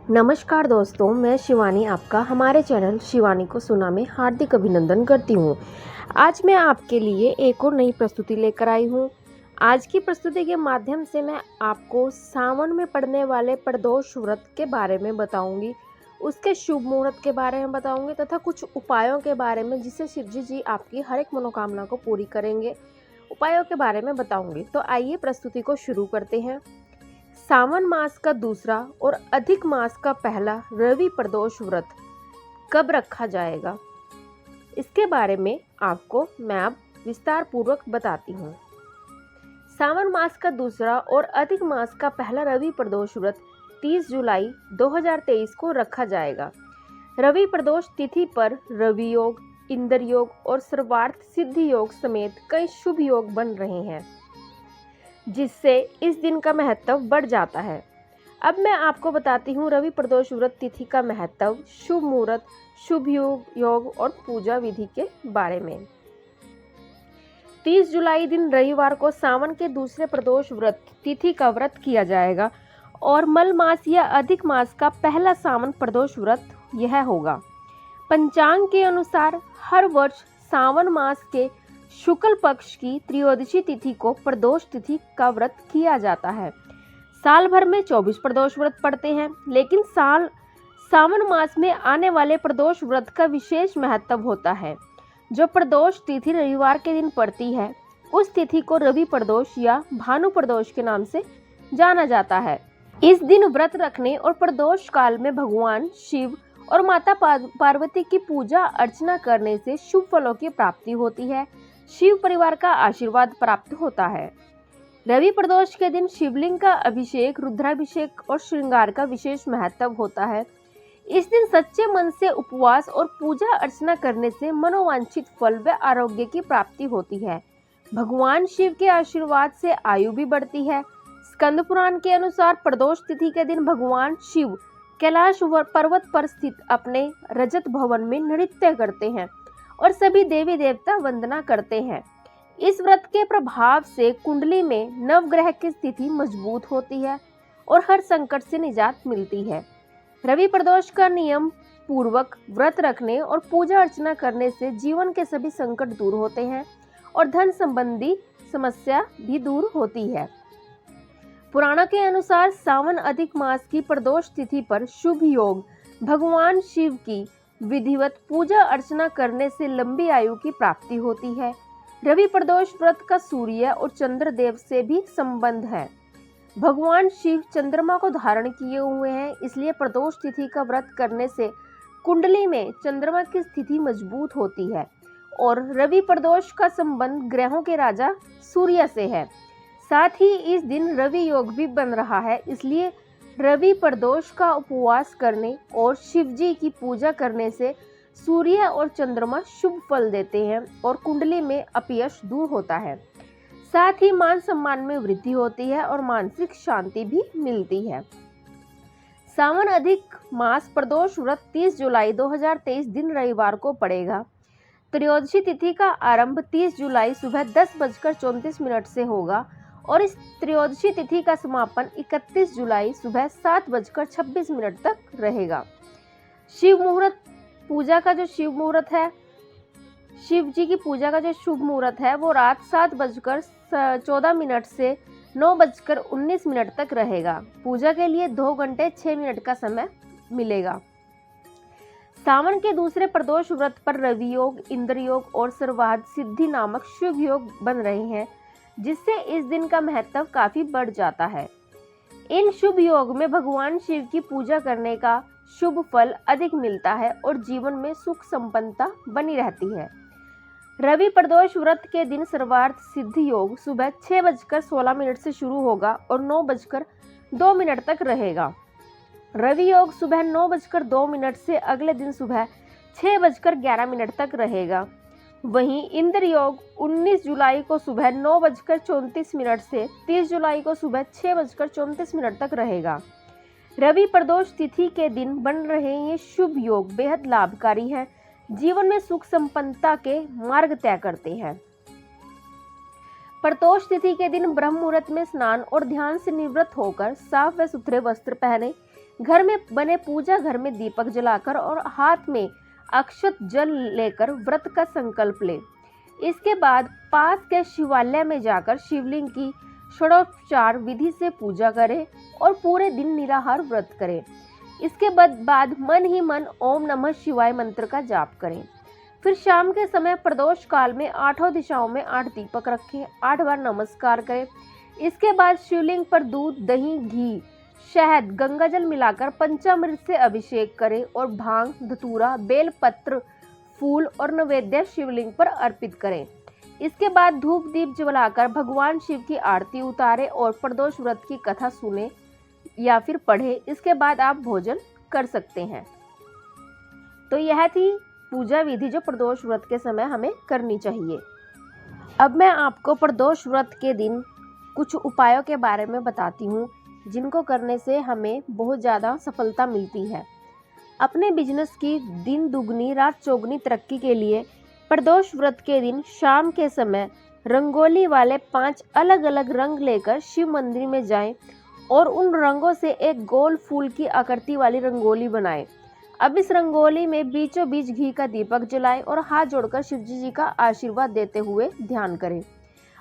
नमस्कार दोस्तों, मैं शिवानी आपका हमारे चैनल शिवानी को सुना में हार्दिक अभिनंदन करती हूँ। आज मैं आपके लिए एक और नई प्रस्तुति लेकर आई हूँ। आज की प्रस्तुति के माध्यम से मैं आपको सावन में पड़ने वाले प्रदोष व्रत के बारे में बताऊंगी, उसके शुभ मुहूर्त के बारे में बताऊंगी तथा कुछ उपायों के बारे में जिससे शिव जी आपकी हर एक मनोकामना को पूरी करेंगे, उपायों के बारे में बताऊंगी। तो आइए प्रस्तुति को शुरू करते हैं। सावन मास का दूसरा और अधिक मास का पहला रवि प्रदोष व्रत कब रखा जाएगा, इसके बारे में आपको मैं अब विस्तार पूर्वक बताती हूँ। सावन मास का दूसरा और अधिक मास का पहला रवि प्रदोष व्रत 30 जुलाई 2023 को रखा जाएगा। रवि प्रदोष तिथि पर रवि योग, इंद्र योग और सर्वार्थ सिद्धि योग समेत कई शुभ योग बन रहे हैं, जिससे इस दिन का महत्व बढ़ जाता है। अब मैं आपको बताती हूँ रवि प्रदोष व्रत तिथि का महत्व, शुभ मुहूर्त, शुभ योग और पूजा विधि के बारे में। 30 जुलाई दिन रविवार को सावन के दूसरे प्रदोष व्रत तिथि का व्रत किया जाएगा और मल मास या अधिक मास का पहला सावन प्रदोष व्रत यह होगा। पंचांग के अनुसार हर वर्ष सावन मास के शुक्ल पक्ष की त्रयोदशी तिथि को प्रदोष तिथि का व्रत किया जाता है। साल भर में 24 प्रदोष व्रत पड़ते हैं, लेकिन सावन मास में आने वाले प्रदोष व्रत का विशेष महत्व होता है। जो प्रदोष तिथि रविवार के दिन पड़ती है, उस तिथि को रवि प्रदोष या भानु प्रदोष के नाम से जाना जाता है। इस दिन व्रत रखने और प्रदोष काल में भगवान शिव और माता पार्वती की पूजा अर्चना करने से शुभ फलों की प्राप्ति होती है, शिव परिवार का आशीर्वाद प्राप्त होता है। रवि प्रदोष के दिन शिवलिंग का अभिषेक, रुद्राभिषेक और श्रृंगार का विशेष महत्व होता है। इस दिन सच्चे मन से उपवास और पूजा अर्चना करने से मनोवांछित फल व आरोग्य की प्राप्ति होती है। भगवान शिव के आशीर्वाद से आयु भी बढ़ती है। स्कंद पुराण के अनुसार प्रदोष तिथि के दिन भगवान शिव कैलाश पर्वत पर स्थित अपने रजत भवन में नृत्य करते हैं और सभी देवी देवता वंदना करते हैं। इस व्रत के प्रभाव से कुंडली में नवग्रह की स्थिति मजबूत होती है और हर संकट से निजात मिलती है। रवि प्रदोष का नियम पूर्वक व्रत रखने और पूजा अर्चना करने से जीवन के सभी संकट दूर होते हैं और धन संबंधी समस्या भी दूर होती है। पुराणों के अनुसार सावन अधिक मास की प्रदोष तिथि पर शुभ योग, भगवान शिव की विधिवत पूजा अर्चना करने से लंबी आयु की प्राप्ति होती है। रवि प्रदोष व्रत का सूर्य और चंद्र देव से भी संबंध है। भगवान शिव चंद्रमा को धारण किए हुए हैं, इसलिए प्रदोष तिथि का व्रत करने से कुंडली में चंद्रमा की स्थिति मजबूत होती है और रवि प्रदोष का संबंध ग्रहों के राजा सूर्य से है। साथ ही इस दिन रवि योग भी बन रहा है, इसलिए रवि प्रदोष का उपवास करने और शिव जी की पूजा करने से सूर्य और चंद्रमा शुभ फल देते हैं और कुंडली में अपयश दूर होता है। साथ ही मान सम्मान में वृद्धि होती है और मानसिक शांति भी मिलती है। सावन अधिक मास प्रदोष व्रत 30 जुलाई 2023 दिन रविवार को पड़ेगा। त्रयोदशी तिथि का आरंभ 30 जुलाई सुबह 10:34 से होगा और इस त्रयोदशी तिथि का समापन 31 जुलाई सुबह 7:26 तक रहेगा। शिव मुहूर्त पूजा का जो शिव मुहूर्त है, शिव जी की पूजा का जो शुभ मुहूर्त है वो रात 7:14 से 9:19 तक रहेगा। पूजा के लिए 2 घंटे 6 मिनट का समय मिलेगा। सावन के दूसरे प्रदोष व्रत पर रवि योग, इंद्र योग और सर्वार्थ सिद्धि नामक शुभ योग बन रहे हैं, जिससे इस दिन का महत्व काफी बढ़ जाता है। इन शुभ योग में भगवान शिव की पूजा करने का शुभ फल अधिक मिलता है और जीवन में सुख संपन्नता बनी रहती है। रवि प्रदोष व्रत के दिन सर्वार्थ सिद्धि योग सुबह 6:16 से शुरू होगा और 9:02 तक रहेगा। रवि योग सुबह 9:02 से अगले दिन सुबह 6:11 तक रहेगा। वहीं इंद्र योग 19 जुलाई को सुबह 9:34 से 30 जुलाई को सुबह 6:34 तक रहेगा। रवि प्रदोष तिथि के दिन बन रहे ये शुभ योग बेहद लाभकारी हैं, जीवन में सुख संपन्नता के मार्ग तय करते हैं। प्रदोष तिथि के दिन ब्रह्म मुहूर्त में स्नान और ध्यान से निवृत्त होकर साफ व सुथरे वस्त्र पहने, घर में बने पूजा घर में दीपक जलाकर और हाथ में अक्षत जल लेकर व्रत का संकल्प ले। इसके बाद पास के शिवालय में जाकर शिवलिंग की षोडशोपचार विधि से पूजा करें और पूरे दिन निराहार व्रत करें। इसके बाद मन ही मन ओम नमः शिवाय मंत्र का जाप करें। फिर शाम के समय प्रदोष काल में 8 दिशाओं में 8 दीपक रखें, 8 बार नमस्कार करें। इसके बाद शिवलिंग पर दूध, दही, घी, शहद, गंगाजल मिलाकर पंचामृत से अभिषेक करें और भांग, धतूरा, बेल पत्र, फूल और नैवेद्य शिवलिंग पर अर्पित करें। इसके बाद धूप दीप जलाकर भगवान शिव की आरती उतारें और प्रदोष व्रत की कथा सुने या फिर पढ़े। इसके बाद आप भोजन कर सकते हैं। तो यह थी पूजा विधि जो प्रदोष व्रत के समय हमें करनी चाहिए। अब मैं आपको प्रदोष व्रत के दिन कुछ उपायों के बारे में बताती हूँ जिनको करने से हमें बहुत ज़्यादा सफलता मिलती है। अपने बिजनेस की दिन दुगनी रात चौगुनी तरक्की के लिए प्रदोष व्रत के दिन शाम के समय रंगोली वाले 5 अलग अलग रंग लेकर शिव मंदिर में जाएं और उन रंगों से एक गोल फूल की आकृति वाली रंगोली बनाएं। अब इस रंगोली में बीचों बीच घी का दीपक जलाएं और हाथ जोड़कर शिवजी जी का आशीर्वाद देते हुए ध्यान करें।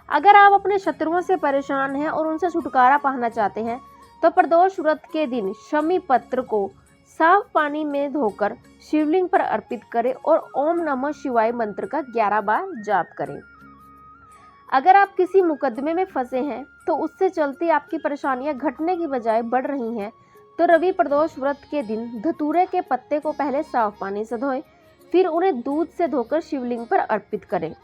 अगर आप अपने शत्रुओं से परेशान हैं और उनसे छुटकारा पाना चाहते हैं तो प्रदोष व्रत के दिन शमी पत्र को साफ पानी में धोकर शिवलिंग पर अर्पित करें और ओम नमः शिवाय मंत्र का 11 बार जाप करें। अगर आप किसी मुकदमे में फंसे हैं तो उससे चलती आपकी परेशानियां घटने की बजाय बढ़ रही हैं तो रवि प्रदोष व्रत के दिन धतूरे के पत्ते को पहले साफ पानी से धोएं, फिर उन्हें दूध से धोकर शिवलिंग पर अर्पित करें।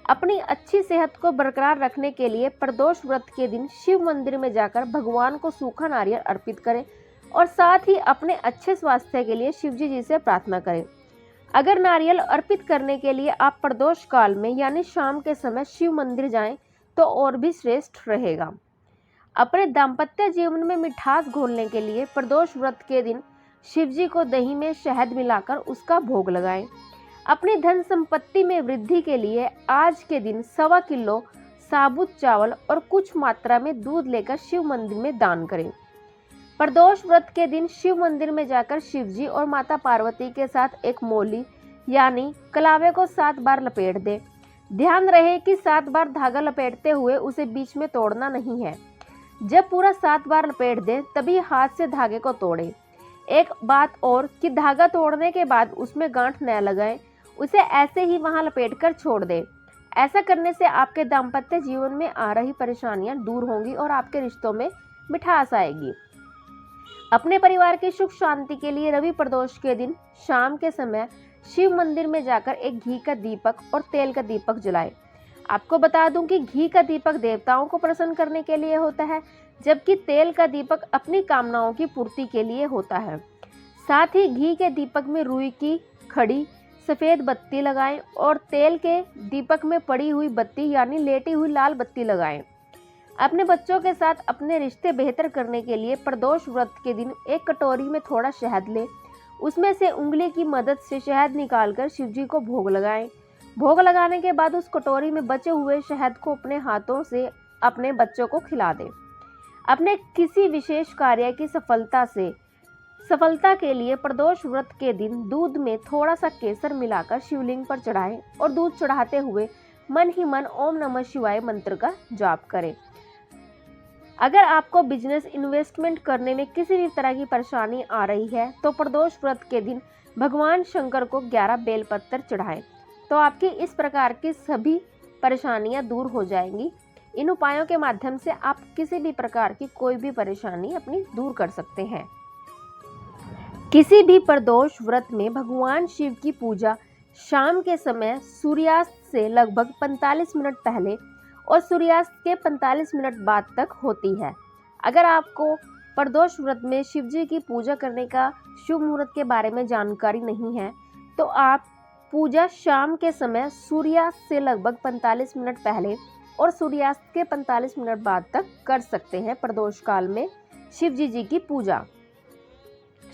अपनी अच्छी सेहत को बरकरार रखने के लिए प्रदोष व्रत के दिन शिव मंदिर में जाकर भगवान को सूखा नारियल अर्पित करें और साथ ही अपने अच्छे स्वास्थ्य के लिए शिवजी जी से प्रार्थना करें। अगर नारियल अर्पित करने के लिए आप प्रदोष काल में यानी शाम के समय शिव मंदिर जाएं तो और भी श्रेष्ठ रहेगा। अपने दाम्पत्य जीवन में मिठास घोलने के लिए प्रदोष व्रत के दिन शिवजी को दही में शहद मिलाकर उसका भोग लगाएं। अपनी धन संपत्ति में वृद्धि के लिए आज के दिन 1.25 किलो साबुत चावल और कुछ मात्रा में दूध लेकर शिव मंदिर में दान करें। प्रदोष व्रत के दिन शिव मंदिर में जाकर शिवजी और माता पार्वती के साथ एक मोली यानी कलावे को 7 बार लपेट दें। ध्यान रहे कि 7 बार धागा लपेटते हुए उसे बीच में तोड़ना नहीं है। जब पूरा 7 बार लपेट दें तभी हाथ से धागे को तोड़ें। एक बात और कि धागा तोड़ने के बाद उसमें गांठ न लगाएं, उसे ऐसे ही वहां लपेट कर छोड़ दें। ऐसा करने से आपके दाम्पत्य जीवन में आ रही परेशानियां दूर होंगी और आपके रिश्तों में मिठास आएगी। अपने परिवार की सुख शांति के लिए रवि प्रदोष के दिन शाम के समय शिव मंदिर में जाकर एक घी का दीपक और तेल का दीपक जलाएं। आपको बता दूं कि घी का दीपक देवताओं को प्रसन्न करने के लिए होता है, जबकि तेल का दीपक अपनी कामनाओं की पूर्ति के लिए होता है। साथ ही घी के दीपक में रुई की खड़ी सफ़ेद बत्ती लगाएं और तेल के दीपक में पड़ी हुई बत्ती यानी लेटी हुई लाल बत्ती लगाएं। अपने बच्चों के साथ अपने रिश्ते बेहतर करने के लिए प्रदोष व्रत के दिन एक कटोरी में थोड़ा शहद लें, उसमें से उंगली की मदद से शहद निकालकर शिवजी को भोग लगाएं। भोग लगाने के बाद उस कटोरी में बचे हुए शहद को अपने हाथों से अपने बच्चों को खिला दें। अपने किसी विशेष कार्य की सफलता के लिए प्रदोष व्रत के दिन दूध में थोड़ा सा केसर मिलाकर शिवलिंग पर चढ़ाएं और दूध चढ़ाते हुए मन ही मन ओम नमः शिवाय मंत्र का जाप करें। अगर आपको बिजनेस इन्वेस्टमेंट करने में किसी भी तरह की परेशानी आ रही है तो प्रदोष व्रत के दिन भगवान शंकर को 11 बेलपत्र चढ़ाएं तो आपकी इस प्रकार की सभी परेशानियां दूर हो जाएंगी। इन उपायों के माध्यम से आप किसी भी प्रकार की कोई भी परेशानी अपनी दूर कर सकते हैं। किसी भी प्रदोष व्रत में भगवान शिव की पूजा शाम के समय सूर्यास्त से लगभग 45 मिनट पहले और सूर्यास्त के 45 मिनट बाद तक होती है। अगर आपको प्रदोष व्रत में शिव जी की पूजा करने का शुभ मुहूर्त के बारे में जानकारी नहीं है तो आप पूजा शाम के समय सूर्यास्त से लगभग 45 मिनट पहले और सूर्यास्त के 45 मिनट बाद तक कर सकते हैं। प्रदोष काल में शिव जी की पूजा।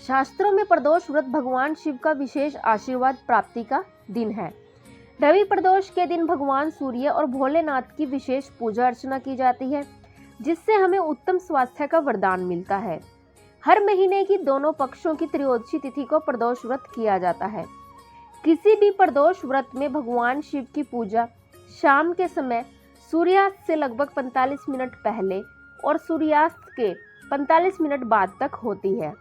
शास्त्रों में प्रदोष व्रत भगवान शिव का विशेष आशीर्वाद प्राप्ति का दिन है। रवि प्रदोष के दिन भगवान सूर्य और भोलेनाथ की विशेष पूजा अर्चना की जाती है, जिससे हमें उत्तम स्वास्थ्य का वरदान मिलता है। हर महीने की दोनों पक्षों की त्रयोदशी तिथि को प्रदोष व्रत किया जाता है। किसी भी प्रदोष व्रत में भगवान शिव की पूजा शाम के समय सूर्यास्त से लगभग 45 मिनट पहले और सूर्यास्त के 45 मिनट बाद तक होती है।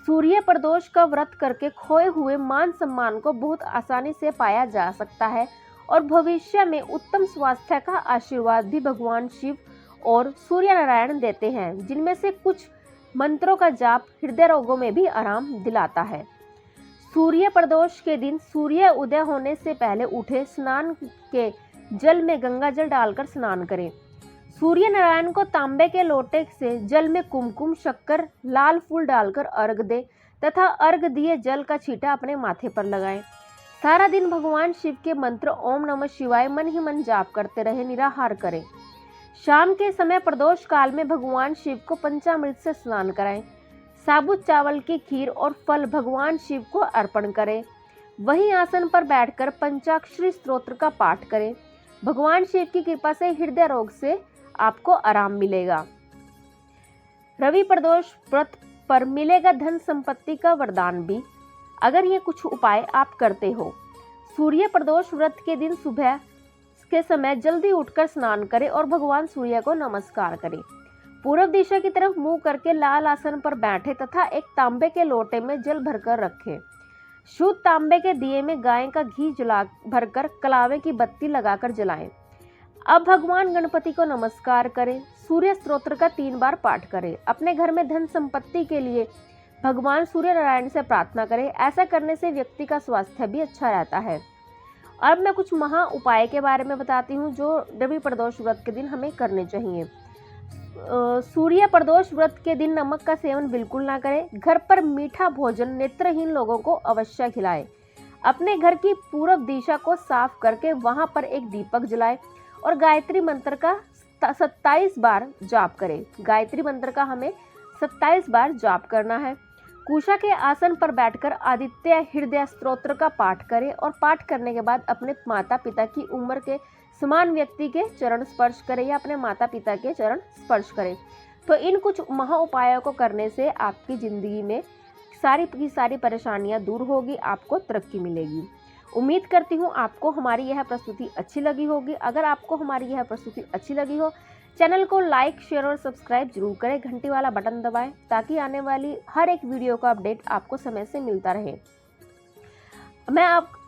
सूर्य प्रदोष का व्रत करके खोए हुए मान सम्मान को बहुत आसानी से पाया जा सकता है और भविष्य में उत्तम स्वास्थ्य का आशीर्वाद भी भगवान शिव और सूर्य नारायण देते हैं, जिनमें से कुछ मंत्रों का जाप हृदय रोगों में भी आराम दिलाता है। सूर्य प्रदोष के दिन सूर्य उदय होने से पहले उठे स्नान के जल में गंगा जल डालकर स्नान करें। सूर्य नारायण को तांबे के लोटे से जल में कुमकुम, शक्कर, लाल फूल डालकर अर्घ दे तथा अर्घ दिए जल का छींटा अपने माथे पर लगाएं। सारा दिन भगवान शिव के मंत्र ओम नमः शिवाय मन ही मन जाप करते रहे, निराहार करें। शाम के समय प्रदोष काल में भगवान शिव को पंचामृत से स्नान कराएं। साबुत चावल की खीर और फल भगवान शिव को अर्पण करें। वहीं आसन पर बैठकर पंचाक्षरी स्तोत्र का पाठ करें। भगवान शिव की कृपा से हृदय रोग से आपको आराम मिलेगा। रवि प्रदोष व्रत पर मिलेगा धन संपत्ति का वरदान भी, अगर ये कुछ उपाय आप करते हो। सूर्य प्रदोष व्रत के दिन सुबह के समय जल्दी उठकर स्नान करें और भगवान सूर्य को नमस्कार करें। पूर्व दिशा की तरफ मुंह करके लाल आसन पर बैठे तथा एक तांबे के लोटे में जल भरकर रखें। शुद्ध तांबे के दिए में गाय का घी जला भरकर कलावे की बत्ती लगाकर जलाएं। अब भगवान गणपति को नमस्कार करें। सूर्य स्तोत्र का 3 बार पाठ करें। अपने घर में धन संपत्ति के लिए भगवान सूर्य नारायण से प्रार्थना करें। ऐसा करने से व्यक्ति का स्वास्थ्य भी अच्छा रहता है। अब मैं कुछ महा उपाय के बारे में बताती हूँ जो रवि प्रदोष व्रत के दिन हमें करने चाहिए। सूर्य प्रदोष व्रत के दिन नमक का सेवन बिल्कुल ना करें। घर पर मीठा भोजन नेत्रहीन लोगों को अवश्य खिलाएं। अपने घर की पूर्व दिशा को साफ करके वहां पर एक दीपक जलाएं और गायत्री मंत्र का 27 बार जाप करें। गायत्री मंत्र का हमें 27 बार जाप करना है। कुशा के आसन पर बैठकर आदित्य हृदय स्तोत्र का पाठ करें और पाठ करने के बाद अपने माता पिता की उम्र के समान व्यक्ति के चरण स्पर्श करें या अपने माता पिता के चरण स्पर्श करें। तो इन कुछ महा उपायों को करने से आपकी जिंदगी में सारी की सारी परेशानियां दूर होगी, आपको तरक्की मिलेगी। उम्मीद करती हूँ आपको हमारी यह प्रस्तुति अच्छी लगी होगी। अगर आपको हमारी यह प्रस्तुति अच्छी लगी हो, चैनल को लाइक, शेयर और सब्सक्राइब जरूर करें। घंटी वाला बटन दबाएं ताकि आने वाली हर एक वीडियो का अपडेट आपको समय से मिलता रहे। मैं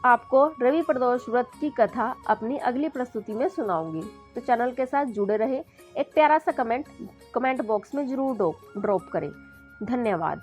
आपको रवि प्रदोष व्रत की कथा अपनी अगली प्रस्तुति में सुनाऊंगी, तो चैनल के साथ जुड़े रहे। एक प्यारा सा कमेंट बॉक्स में जरूर ड्रॉप करें। धन्यवाद।